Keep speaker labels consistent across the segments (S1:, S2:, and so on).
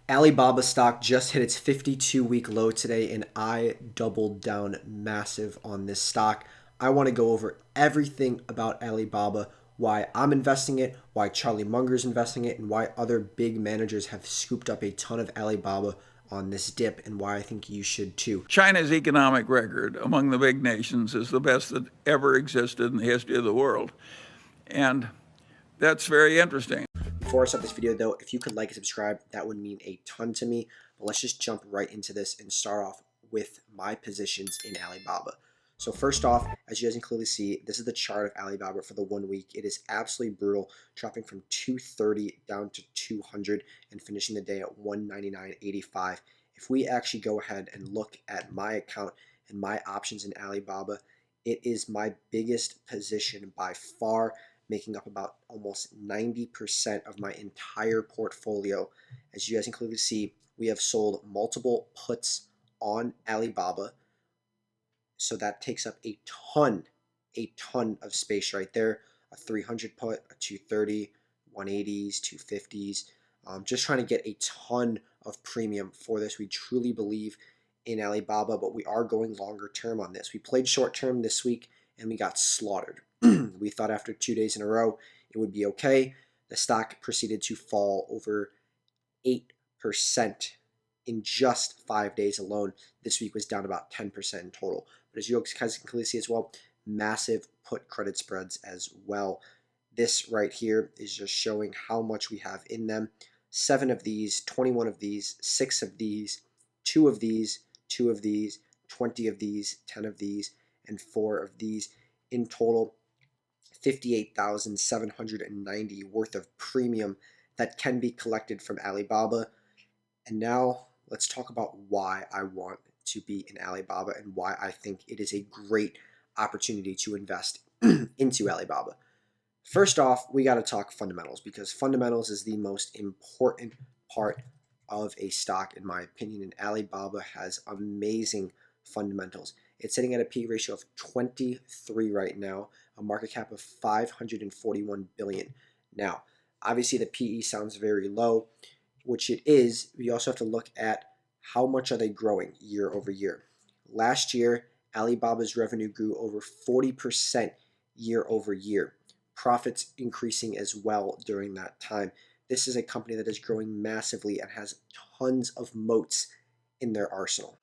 S1: Alibaba stock just hit its 52-week low today, and I doubled down massive on this stock. I want to go over everything about Alibaba, why I'm investing it, why Charlie Munger is investing it, and why other big managers have scooped up a ton of Alibaba on this dip, and why I think you should too.
S2: China's economic record among the big nations is the best that ever existed in the history of the world. And that's very interesting.
S1: Before I start this video though, if you could like and subscribe, that would mean a ton to me. But let's just jump right into this and start off with my positions in Alibaba. So first off, as you guys can clearly see, this is the chart of Alibaba for the 1 week. It is absolutely brutal, dropping from 230 down to 200 and finishing the day at 199.85. If we actually go ahead and look at my account and my options in Alibaba, it is my biggest position by far, making up about almost 90% of my entire portfolio. As you guys can clearly see, we have sold multiple puts on Alibaba. So that takes up a ton of space right there. A 300 put, a 230, 180s, 250s. Just trying to get a ton of premium for this. We truly believe in Alibaba, but we are going longer term on this. We played short term this week and we got slaughtered. We thought after 2 days in a row it would be okay. The stock proceeded to fall over 8% in just 5 days alone. This week was down about 10% in total. But as you guys can clearly see as well, massive put credit spreads as well. This right here is just showing how much we have in them. 7 of these, 21 of these, 6 of these, 2 of these, 2 of these, 20 of these, 10 of these, and 4 of these. In total, 58,790 worth of premium that can be collected from Alibaba. And now let's talk about why I want to be in Alibaba and why I think it is a great opportunity to invest into Alibaba. First off, we got to talk fundamentals, because fundamentals is the most important part of a stock, in my opinion, and Alibaba has amazing fundamentals. It's sitting at a P/E ratio of 23 right now, a market cap of 541 billion. Now, obviously the PE sounds very low, which it is. We also have to look at how much are they growing year over year. Last year, Alibaba's revenue grew over 40% year over year. Profits increasing as well during that time. This is a company that is growing massively and has tons of moats in their arsenal.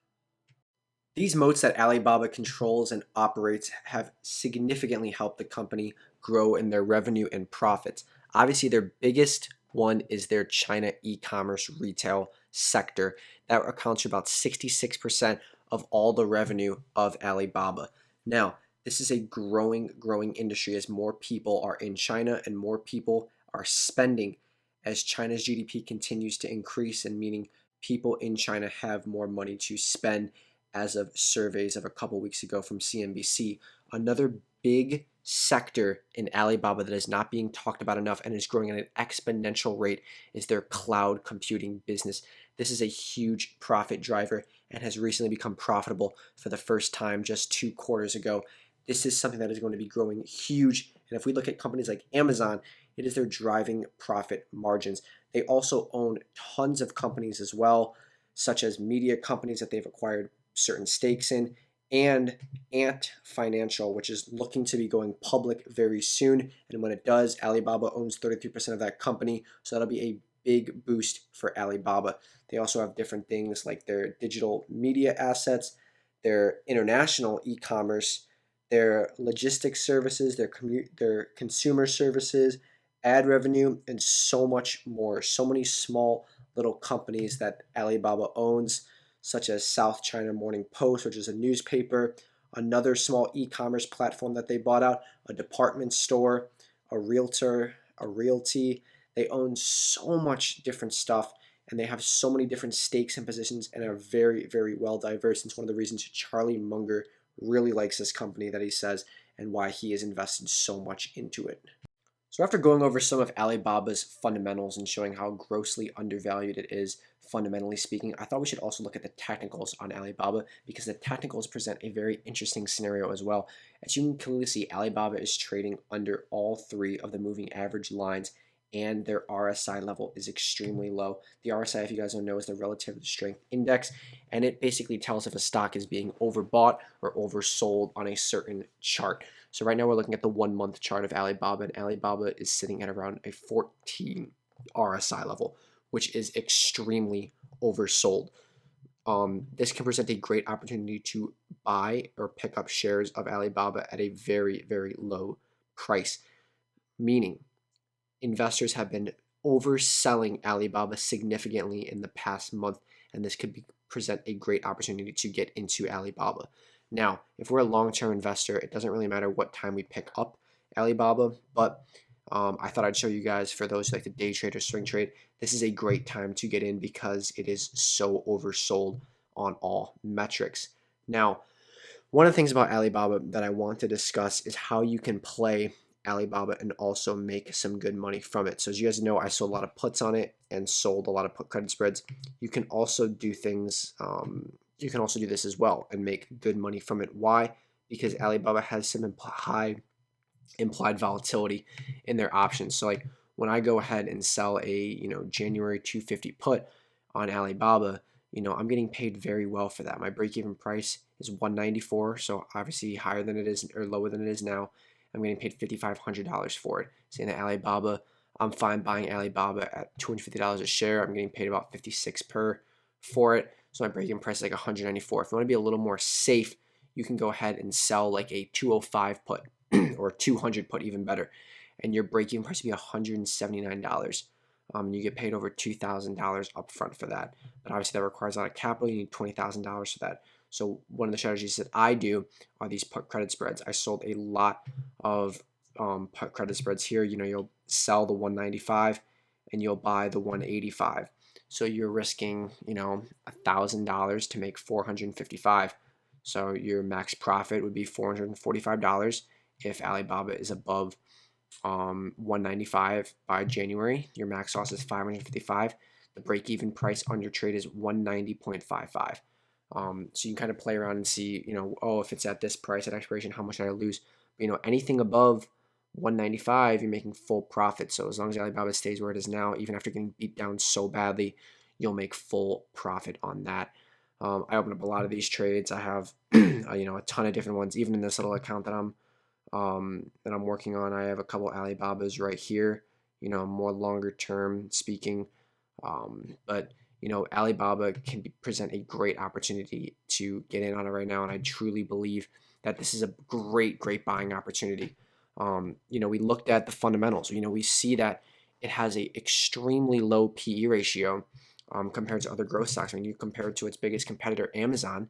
S1: These moats that Alibaba controls and operates have significantly helped the company grow in their revenue and profits. Obviously, their biggest one is their China e-commerce retail sector. That accounts for about 66% of all the revenue of Alibaba. Now, this is a growing industry as more people are in China and more people are spending as China's GDP continues to increase, and meaning people in China have more money to spend, as of surveys of a couple weeks ago from CNBC. Another big sector in Alibaba that is not being talked about enough and is growing at an exponential rate is their cloud computing business. This is a huge profit driver and has recently become profitable for the first time just 2 quarters ago. This is something that is going to be growing huge. And if we look at companies like Amazon, it is their driving profit margins. They also own tons of companies as well, such as media companies that they've acquired certain stakes in, and Ant Financial, which is looking to be going public very soon. And when it does, Alibaba owns 33% of that company, so that'll be a big boost for Alibaba. They also have different things like their digital media assets, their international e-commerce, their logistics services, their consumer services, ad revenue, and so much more. So many small little companies that Alibaba owns, such as South China Morning Post, which is a newspaper, another small e-commerce platform that they bought out, a department store, a realtor, a realty. They own so much different stuff, and they have so many different stakes and positions, and are very well diverse. And it's one of the reasons Charlie Munger really likes this company, that he says, and why he has invested so much into it. So after going over some of Alibaba's fundamentals and showing how grossly undervalued it is, fundamentally speaking, I thought we should also look at the technicals on Alibaba, because the technicals present a very interesting scenario as well. As you can clearly see, Alibaba is trading under all 3 of the moving average lines and their RSI level is extremely low. The RSI, if you guys don't know, is the relative strength index, and it basically tells if a stock is being overbought or oversold on a certain chart. So right now we're looking at the 1 month chart of Alibaba, and Alibaba is sitting at around a 14 RSI level, which is extremely oversold. This can present a great opportunity to buy or pick up shares of Alibaba at a very, very low price, meaning investors have been overselling Alibaba significantly in the past month, and this could present a great opportunity to get into Alibaba. Now, if we're a long-term investor, it doesn't really matter what time we pick up Alibaba, but I thought I'd show you guys, for those who like to day trade or swing trade, this is a great time to get in because it is so oversold on all metrics. Now, one of the things about Alibaba that I want to discuss is how you can play Alibaba and also make some good money from it. So as you guys know, I sold a lot of puts on it and sold a lot of put credit spreads. You can also do things, you can also do this as well and make good money from it. Why? Because Alibaba has some high implied volatility in their options. So like when I go ahead and sell a January 250 put on Alibaba, I'm getting paid very well for that. My break-even price is 194, so obviously higher than it is or lower than it is now. I'm getting paid $5,500 for it. Saying that Alibaba, I'm fine buying Alibaba at $250 a share. I'm getting paid about 56 per for it. So my break-even price is like 194. If you want to be a little more safe, you can go ahead and sell like a 205 put or 200 put, even better, and your break-even price would be $179. You get paid over $2,000 upfront for that, but obviously that requires a lot of capital. You need $20,000 for that. So one of the strategies that I do are these put credit spreads. I sold a lot of put credit spreads here. You'll sell the 195 and you'll buy the 185. So you're risking, $1,000 to make 455. So your max profit would be $445 if Alibaba is above 195 by January. Your max loss is 555. The break-even price on your trade is 190.55. So you can kind of play around and see, if it's at this price at expiration, how much did I lose? But, anything above 195, you're making full profit. So as long as Alibaba stays where it is now, even after getting beat down so badly, you'll make full profit on that. I opened up a lot of these trades. I have, a ton of different ones. Even in this little account that I'm working on, I have a couple Alibabas right here. More longer term speaking, but Alibaba can present a great opportunity to get in on it right now, and I truly believe that this is a great buying opportunity. We looked at the fundamentals. We see that it has a extremely low PE ratio compared to other growth stocks. When you compare it to its biggest competitor, Amazon,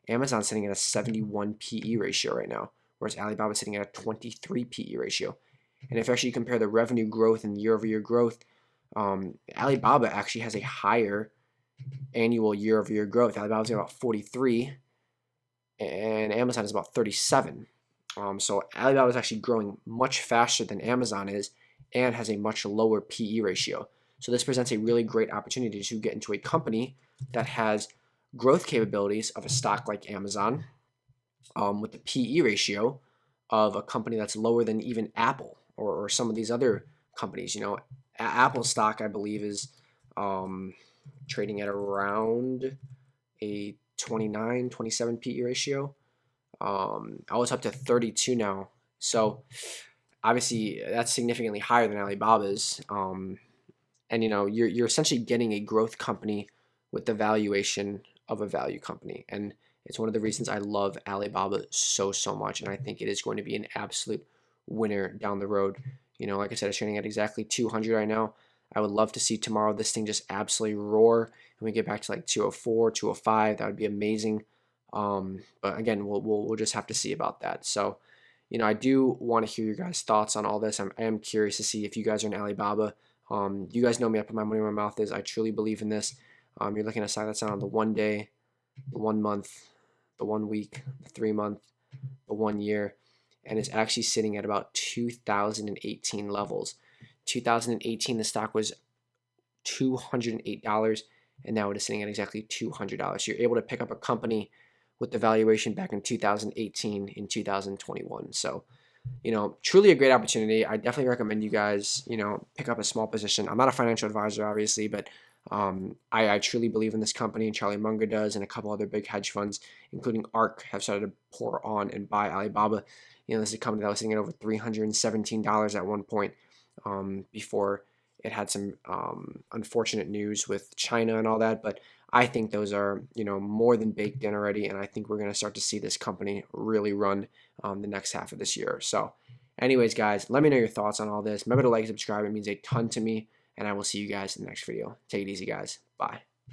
S1: Amazon's sitting at a 71 PE ratio right now, whereas Alibaba is sitting at a 23 PE ratio. And if actually you compare the revenue growth and year-over-year growth, Alibaba actually has a higher annual year-over-year growth. Alibaba's at about 43, and Amazon is about 37. So Alibaba is actually growing much faster than Amazon is and has a much lower PE ratio. So this presents a really great opportunity to get into a company that has growth capabilities of a stock like Amazon, with the PE ratio of a company that's lower than even Apple or some of these other companies. Apple stock, I believe, is trading at around a 29, 27 PE ratio. I was up to 32 now. So obviously that's significantly higher than Alibaba's. And you're essentially getting a growth company with the valuation of a value company. And it's one of the reasons I love Alibaba so much, and I think it is going to be an absolute winner down the road. Like I said, it's trading at exactly 200 right now. I would love to see tomorrow this thing just absolutely roar and we get back to like 204, 205. That would be amazing. But again, we'll just have to see about that. So, I do want to hear your guys' thoughts on all this. I am curious to see if you guys are in Alibaba. You guys know me. I put my money where my mouth is. I truly believe in this. You're looking at a stock that's on the 1 day, the 1 month, the 1 week, the 3 month, the 1 year, and it's actually sitting at about 2018 levels. 2018, the stock was $208, and now it is sitting at exactly $200. So you're able to pick up a company with the valuation back in 2018 in 2021. So truly a great opportunity. I definitely recommend you guys, pick up a small position. I'm not a financial advisor, obviously, but I truly believe in this company, and Charlie Munger does, and a couple other big hedge funds, including ARK, have started to pour on and buy Alibaba. This is a company that was sitting at over $317 at one point, before it had some unfortunate news with China and all that. But I think those are, more than baked in already, and I think we're going to start to see this company really run the next half of this year. So, anyways, guys, let me know your thoughts on all this. Remember to like and subscribe; it means a ton to me. And I will see you guys in the next video. Take it easy, guys. Bye.